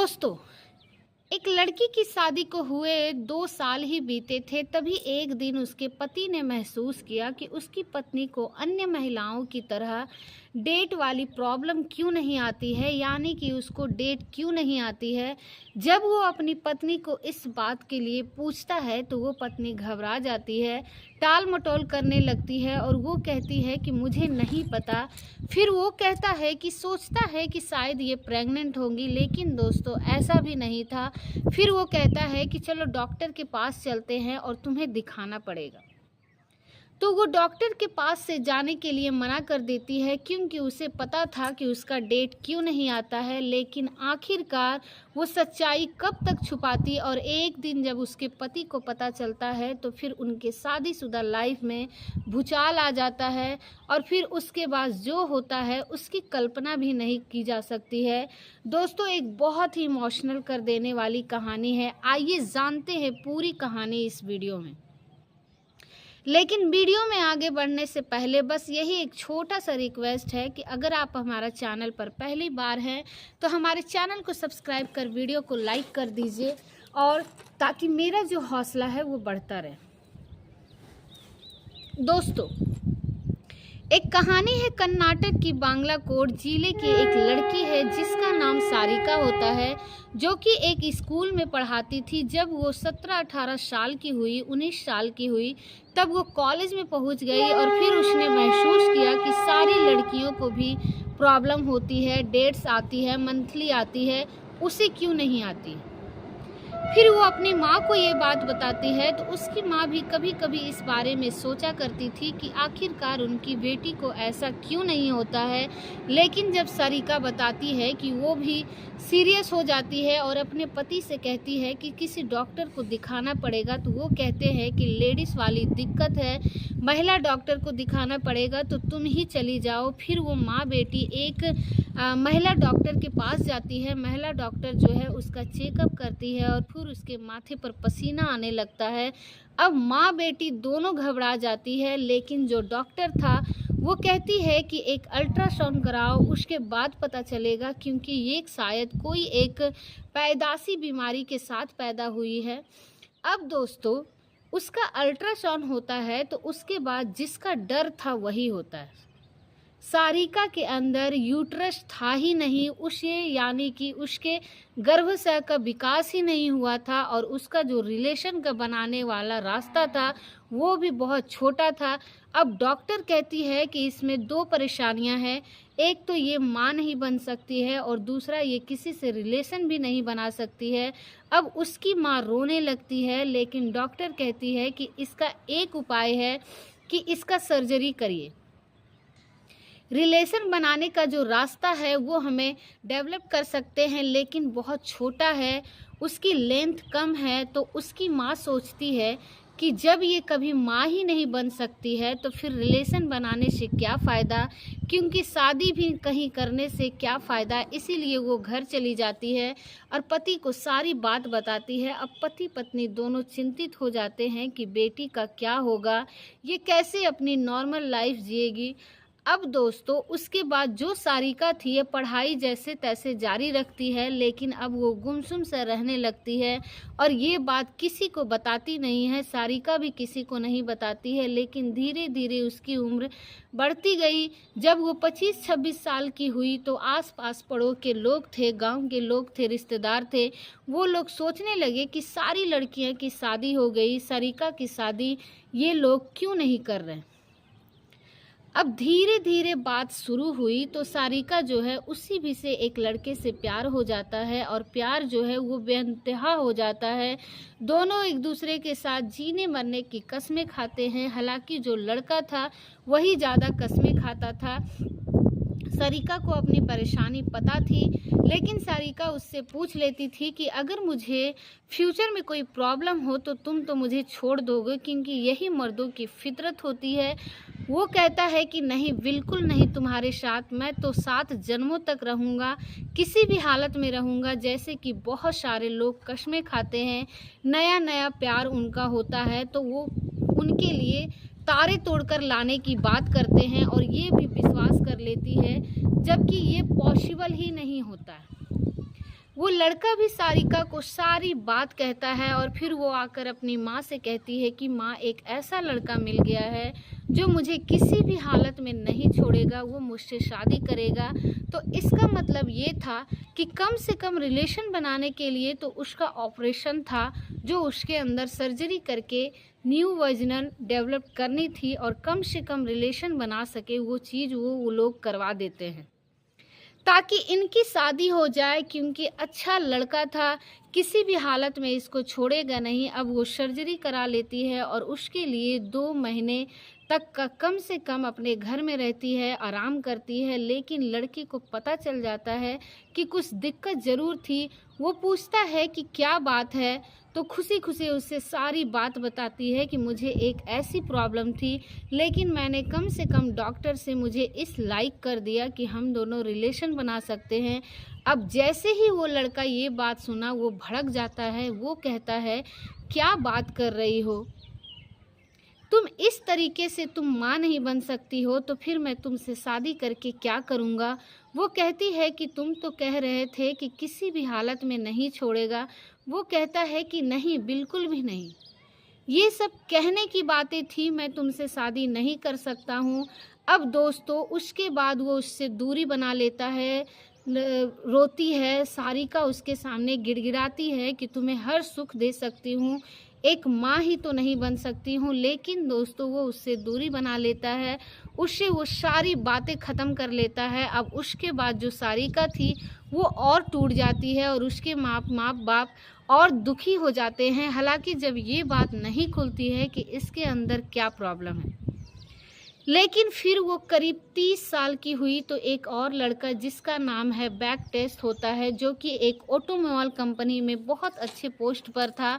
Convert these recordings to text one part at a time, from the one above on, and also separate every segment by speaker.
Speaker 1: दोस्तों, एक लड़की की शादी को हुए 2 साल ही बीते थे, तभी एक दिन उसके पति ने महसूस किया कि उसकी पत्नी को अन्य महिलाओं की तरह डेट वाली प्रॉब्लम क्यों नहीं आती है, यानी कि उसको डेट क्यों नहीं आती है। जब वो अपनी पत्नी को इस बात के लिए पूछता है तो वो पत्नी घबरा जाती है, टाल मटोल करने लगती है और वो कहती है कि मुझे नहीं पता। फिर वो कहता है कि सोचता है कि शायद ये प्रेग्नेंट होंगी, लेकिन दोस्तों ऐसा भी नहीं था। फिर वो कहता है कि चलो डॉक्टर के पास चलते हैं और तुम्हें दिखाना पड़ेगा। तो वो डॉक्टर के पास से जाने के लिए मना कर देती है, क्योंकि उसे पता था कि उसका डेट क्यों नहीं आता है। लेकिन आखिरकार वो सच्चाई कब तक छुपाती, और एक दिन जब उसके पति को पता चलता है तो फिर उनके शादीशुदा लाइफ में भूचाल आ जाता है। और फिर उसके बाद जो होता है उसकी कल्पना भी नहीं की जा सकती है। दोस्तों, एक बहुत ही इमोशनल कर देने वाली कहानी है। आइए जानते हैं पूरी कहानी इस वीडियो में। लेकिन वीडियो में आगे बढ़ने से पहले बस यही एक छोटा सा रिक्वेस्ट है कि अगर आप हमारा चैनल पर पहली बार हैं तो हमारे चैनल को सब्सक्राइब कर वीडियो को लाइक कर दीजिए, और ताकि मेरा जो हौसला है वो बढ़ता रहे। दोस्तों, एक कहानी है कर्नाटक की बांग्लाकोट जिले की। एक लड़की है जिसका नाम सारिका होता है, जो कि एक स्कूल में पढ़ाती थी। जब वो 17-18 साल की हुई, 19 साल की हुई, तब वो कॉलेज में पहुंच गई और फिर उसने महसूस किया कि सारी लड़कियों को भी प्रॉब्लम होती है, डेट्स आती है, मंथली आती है, उसे क्यों नहीं आती। फिर वो अपनी माँ को ये बात बताती है तो उसकी माँ भी कभी कभी इस बारे में सोचा करती थी कि आखिरकार उनकी बेटी को ऐसा क्यों नहीं होता है। लेकिन जब सारिका बताती है कि वो भी सीरियस हो जाती है और अपने पति से कहती है कि किसी डॉक्टर को दिखाना पड़ेगा, तो वो कहते हैं कि लेडीज़ वाली दिक्कत है, महिला डॉक्टर को दिखाना पड़ेगा, तो तुम ही चली जाओ। फिर वो माँ बेटी एक महिला डॉक्टर के पास जाती है। महिला डॉक्टर जो है उसका चेकअप करती है और फिर उसके माथे पर पसीना आने लगता है। अब माँ बेटी दोनों घबरा जाती है, लेकिन जो डॉक्टर था वो कहती है कि एक अल्ट्रासाउंड कराओ, उसके बाद पता चलेगा, क्योंकि ये शायद कोई एक पैदाशी बीमारी के साथ पैदा हुई है। अब दोस्तों, उसका अल्ट्रासाउंड होता है तो उसके बाद जिसका डर था वही होता है। सारिका के अंदर यूट्रस था ही नहीं, उसे यानी कि उसके गर्भाशय का विकास ही नहीं हुआ था, और उसका जो रिलेशन का बनाने वाला रास्ता था वो भी बहुत छोटा था। अब डॉक्टर कहती है कि इसमें 2 परेशानियां हैं, एक तो ये माँ नहीं बन सकती है और दूसरा ये किसी से रिलेशन भी नहीं बना सकती है। अब उसकी माँ रोने लगती है, लेकिन डॉक्टर कहती है कि इसका एक उपाय है कि इसका सर्जरी करिए। रिलेशन बनाने का जो रास्ता है वो हमें डेवलप कर सकते हैं, लेकिन बहुत छोटा है, उसकी लेंथ कम है। तो उसकी माँ सोचती है कि जब ये कभी माँ ही नहीं बन सकती है तो फिर रिलेशन बनाने से क्या फ़ायदा, क्योंकि शादी भी कहीं करने से क्या फ़ायदा। इसीलिए वो घर चली जाती है और पति को सारी बात बताती है। अब पति पत्नी दोनों चिंतित हो जाते हैं कि बेटी का क्या होगा, ये कैसे अपनी नॉर्मल लाइफ जिएगी। अब दोस्तों, उसके बाद जो सारिका थी ये पढ़ाई जैसे तैसे जारी रखती है, लेकिन अब वो गुमसुम से रहने लगती है और ये बात किसी को बताती नहीं है। सारिका भी किसी को नहीं बताती है, लेकिन धीरे धीरे उसकी उम्र बढ़ती गई। जब वो 25-26 साल की हुई तो आसपास पड़ोस के लोग थे, गांव के लोग थे, रिश्तेदार थे, वो लोग सोचने लगे कि सारी लड़कियों की शादी हो गई, सारिका की शादी ये लोग क्यों नहीं कर रहे। अब धीरे धीरे बात शुरू हुई तो सारिका जो है उसी भी से एक लड़के से प्यार हो जाता है, और प्यार जो है वो बेइंतहा हो जाता है। दोनों एक दूसरे के साथ जीने मरने की कस्में खाते हैं। हालांकि जो लड़का था वही ज़्यादा कस्में खाता था। सारिका को अपनी परेशानी पता थी, लेकिन सारिका उससे पूछ लेती थी कि अगर मुझे फ्यूचर में कोई प्रॉब्लम हो तो तुम तो मुझे छोड़ दोगे, क्योंकि यही मर्दों की फितरत होती है। वो कहता है कि नहीं, बिल्कुल नहीं, तुम्हारे साथ मैं तो 7 जन्मों तक रहूँगा, किसी भी हालत में रहूँगा। जैसे कि बहुत सारे लोग कस्में खाते हैं, नया नया प्यार उनका होता है तो वो उनके लिए तारे तोड़कर लाने की बात करते हैं, और ये भी विश्वास कर लेती है, जबकि ये पॉसिबल ही नहीं होता है। वो लड़का भी सारिका को सारी बात कहता है और फिर वो आकर अपनी माँ से कहती है कि माँ, एक ऐसा लड़का मिल गया है जो मुझे किसी भी हालत में नहीं छोड़ेगा, वो मुझसे शादी करेगा। तो इसका मतलब ये था कि कम से कम रिलेशन बनाने के लिए तो उसका ऑपरेशन था, जो उसके अंदर सर्जरी करके न्यू वर्जिनल डेवलप करनी थी और कम से कम रिलेशन बना सके, वो चीज़ वो लोग करवा देते हैं ताकि इनकी शादी हो जाए, क्योंकि अच्छा लड़का था, किसी भी हालत में इसको छोड़ेगा नहीं। अब वो सर्जरी करा लेती है और उसके लिए 2 महीने तक का कम से कम अपने घर में रहती है, आराम करती है। लेकिन लड़की को पता चल जाता है कि कुछ दिक्कत ज़रूर थी। वो पूछता है कि क्या बात है, तो खुशी खुशी उससे सारी बात बताती है कि मुझे एक ऐसी प्रॉब्लम थी, लेकिन मैंने कम से कम डॉक्टर से मुझे इस लायक कर दिया कि हम दोनों रिलेशन बना सकते हैं। अब जैसे ही वो लड़का ये बात सुना, वो भड़क जाता है। वो कहता है, क्या बात कर रही हो तुम, इस तरीके से तुम माँ नहीं बन सकती हो, तो फिर मैं तुमसे शादी करके क्या करूँगा। वो कहती है कि तुम तो कह रहे थे कि किसी भी हालत में नहीं छोड़ेगा। वो कहता है कि नहीं, बिल्कुल भी नहीं, ये सब कहने की बातें थी, मैं तुमसे शादी नहीं कर सकता हूँ। अब दोस्तों, उसके बाद वो उससे दूरी बना लेता है, रोती है। सारिका उसके सामने गिड़गिड़ाती है कि तुम्हें हर सुख दे सकती हूँ, एक माँ ही तो नहीं बन सकती हूँ। लेकिन दोस्तों, वो उससे दूरी बना लेता है, उससे वो सारी बातें ख़त्म कर लेता है। अब उसके बाद जो सारिका थी वो और टूट जाती है और उसके माँ बाप और दुखी हो जाते हैं। हालांकि जब ये बात नहीं खुलती है कि इसके अंदर क्या प्रॉब्लम है। लेकिन फिर वो करीब 30 साल की हुई तो एक और लड़का, जिसका नाम है बैक टेस्ट होता है, जो कि एक ऑटोमोबाइल कंपनी में बहुत अच्छे पोस्ट पर था,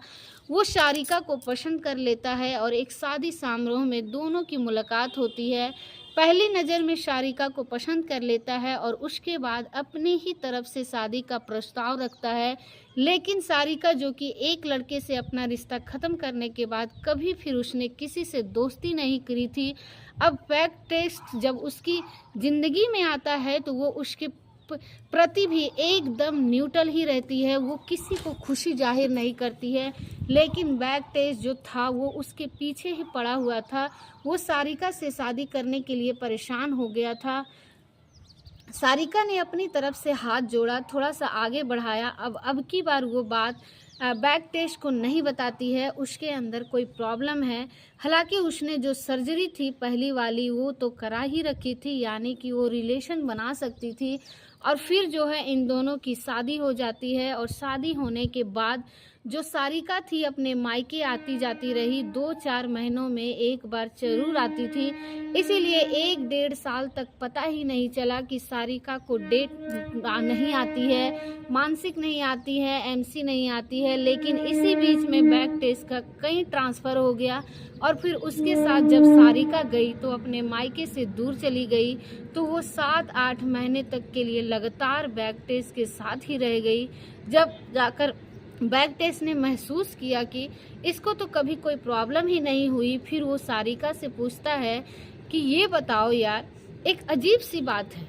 Speaker 1: वो सारिका को पसंद कर लेता है और एक शादी समारोह में दोनों की मुलाकात होती है। पहली नज़र में सारिका को पसंद कर लेता है और उसके बाद अपनी ही तरफ से शादी का प्रस्ताव रखता है। लेकिन सारिका, जो कि एक लड़के से अपना रिश्ता ख़त्म करने के बाद कभी फिर उसने किसी से दोस्ती नहीं करी थी, अब बैक टेस्ट जब उसकी ज़िंदगी में आता है तो वो उसके प्रति भी एकदम न्यूट्रल ही रहती है। वो किसी को खुशी जाहिर नहीं करती है। लेकिन बैक टेस्ट जो था वो उसके पीछे ही पड़ा हुआ था। वो सारिका से शादी करने के लिए परेशान हो गया था। सारिका ने अपनी तरफ से हाथ जोड़ा, थोड़ा सा आगे बढ़ाया। अब की बार वो बात बैक टेस्ट को नहीं बताती है, उसके अंदर कोई प्रॉब्लम है। हालांकि उसने जो सर्जरी थी पहली वाली, वो तो करा ही रखी थी, यानी कि वो रिलेशन बना सकती थी। और फिर जो है इन दोनों की शादी हो जाती है। और शादी होने के बाद जो सारिका थी अपने मायके आती जाती रही, 2-4 महीनों में एक बार जरूर आती थी। इसीलिए 1-1.5 साल तक पता ही नहीं चला कि सारिका को डेट नहीं आती है, मानसिक नहीं आती है, एमसी नहीं आती है। लेकिन इसी बीच में बैक टेस्ट का कहीं ट्रांसफ़र हो गया और फिर उसके साथ जब सारिका गई तो अपने मायके से दूर चली गई, तो वो 7-8 महीने तक के लिए लगातार बैक टेस्ट के साथ ही रह गई। जब जाकर बैक टेस्ट ने महसूस किया कि इसको तो कभी कोई प्रॉब्लम ही नहीं हुई, फिर वो सारिका से पूछता है कि ये बताओ यार, एक अजीब सी बात है,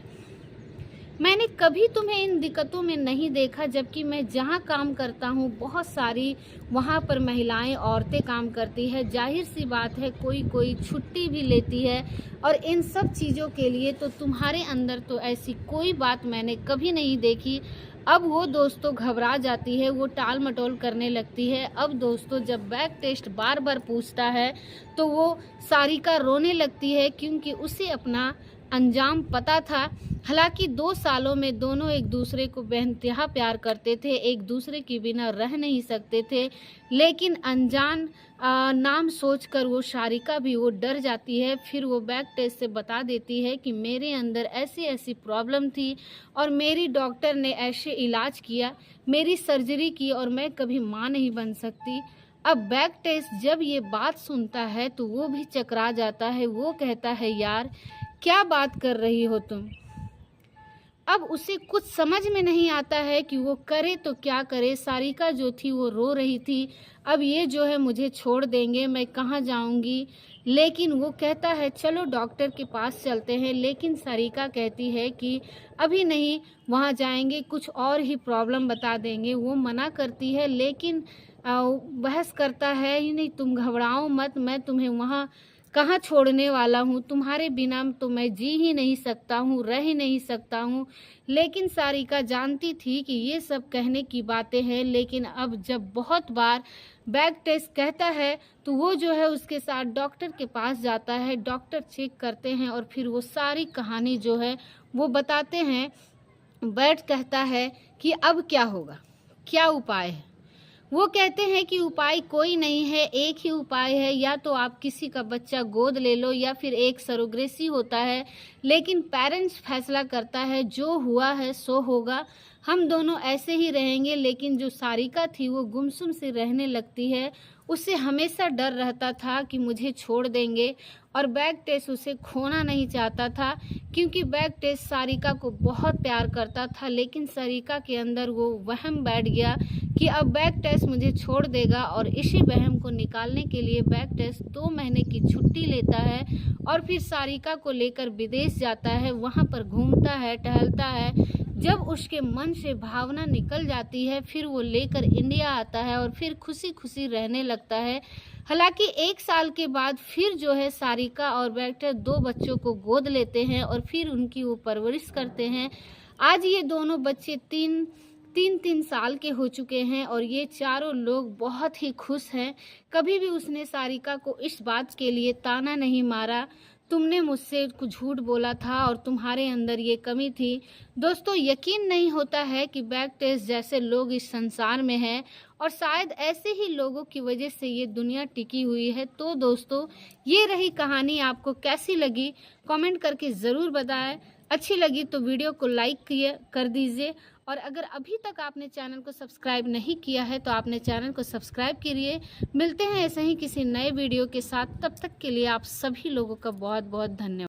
Speaker 1: मैंने कभी तुम्हें इन दिक्कतों में नहीं देखा, जबकि मैं जहाँ काम करता हूँ बहुत सारी वहाँ पर महिलाएं, औरतें काम करती है। जाहिर सी बात है कोई कोई छुट्टी भी लेती है, और इन सब चीज़ों के लिए तो तुम्हारे अंदर तो ऐसी कोई बात मैंने कभी नहीं देखी। अब वो दोस्तों घबरा जाती है, वो टाल मटोल करने लगती है। अब दोस्तों जब बैक टेस्ट बार बार पूछता है तो वो सारिका रोने लगती है, क्योंकि उसे अपना अंजाम पता था। हालांकि 2 सालों में दोनों एक दूसरे को बेइंतहा प्यार करते थे, एक दूसरे के बिना रह नहीं सकते थे। लेकिन अनजान नाम सोचकर वो सारिका भी वो डर जाती है। फिर वो बैक टेस्ट से बता देती है कि मेरे अंदर ऐसी ऐसी प्रॉब्लम थी और मेरी डॉक्टर ने ऐसे इलाज किया, मेरी सर्जरी की, और मैं कभी माँ नहीं बन सकती। अब बैक टेस्ट जब ये बात सुनता है तो वो भी चकरा जाता है। वो कहता है, यार क्या बात कर रही हो तुम, अब उसे कुछ समझ में नहीं आता है कि वो करे तो क्या करे। सारिका जो थी वो रो रही थी, अब ये जो है मुझे छोड़ देंगे, मैं कहाँ जाऊँगी। लेकिन वो कहता है चलो डॉक्टर के पास चलते हैं, लेकिन सारिका कहती है कि अभी नहीं, वहाँ जाएंगे कुछ और ही प्रॉब्लम बता देंगे। वो मना करती है, लेकिन बहस करता है ही नहीं, तुम घबराओ मत, मैं तुम्हें वहाँ कहाँ छोड़ने वाला हूँ, तुम्हारे बिना तो मैं जी ही नहीं सकता हूँ, रह ही नहीं सकता हूँ। लेकिन सारिका जानती थी कि ये सब कहने की बातें हैं, लेकिन अब जब बहुत बार बैग टेस्ट कहता है तो वो जो है उसके साथ डॉक्टर के पास जाता है। डॉक्टर चेक करते हैं और फिर वो सारी कहानी जो है वो बताते हैं। बैग कहता है कि अब क्या होगा, क्या उपाय है। वो कहते हैं कि उपाय कोई नहीं है, एक ही उपाय है, या तो आप किसी का बच्चा गोद ले लो या फिर एक सरोगेसी होता है। लेकिन पेरेंट्स फैसला करता है, जो हुआ है सो होगा, हम दोनों ऐसे ही रहेंगे। लेकिन जो सारिका थी वो गुमसुम से रहने लगती है, उसे हमेशा डर रहता था कि मुझे छोड़ देंगे। और बैग टेस्ट उसे खोना नहीं चाहता था, क्योंकि बैग टेस्ट सारिका को बहुत प्यार करता था। लेकिन सारिका के अंदर वो वहम बैठ गया कि अब बैग टेस्ट मुझे छोड़ देगा, और इसी वहम को निकालने के लिए बैग टेस्ट 2 महीने की छुट्टी लेता है और फिर सारिका को लेकर विदेश जाता है। वहाँ पर घूमता है, टहलता है। जब उसके मन से भावना निकल जाती है, फिर वो लेकर इंडिया आता है और फिर खुशी खुशी रहने लगता है। हालांकि 1 साल के बाद फिर जो है सारिका और बैग टेस्ट 2 बच्चों को गोद लेते हैं और फिर उनकी वो परवरिश करते हैं। आज ये दोनों बच्चे 3 साल के हो चुके हैं और ये चारों लोग बहुत ही खुश हैं। कभी भी उसने सारिका को इस बात के लिए ताना नहीं मारा, तुमने मुझसे कुछ झूठ बोला था और तुम्हारे अंदर ये कमी थी। दोस्तों, यकीन नहीं होता है कि बैग टेस्ट जैसे लोग इस संसार में हैं, और शायद ऐसे ही लोगों की वजह से ये दुनिया टिकी हुई है। तो दोस्तों, ये रही कहानी, आपको कैसी लगी कमेंट करके ज़रूर बताएं। अच्छी लगी तो वीडियो को लाइक कर दीजिए, और अगर अभी तक आपने चैनल को सब्सक्राइब नहीं किया है तो आपने चैनल को सब्सक्राइब करिए। मिलते हैं ऐसे ही किसी नए वीडियो के साथ, तब तक के लिए आप सभी लोगों का बहुत बहुत धन्यवाद।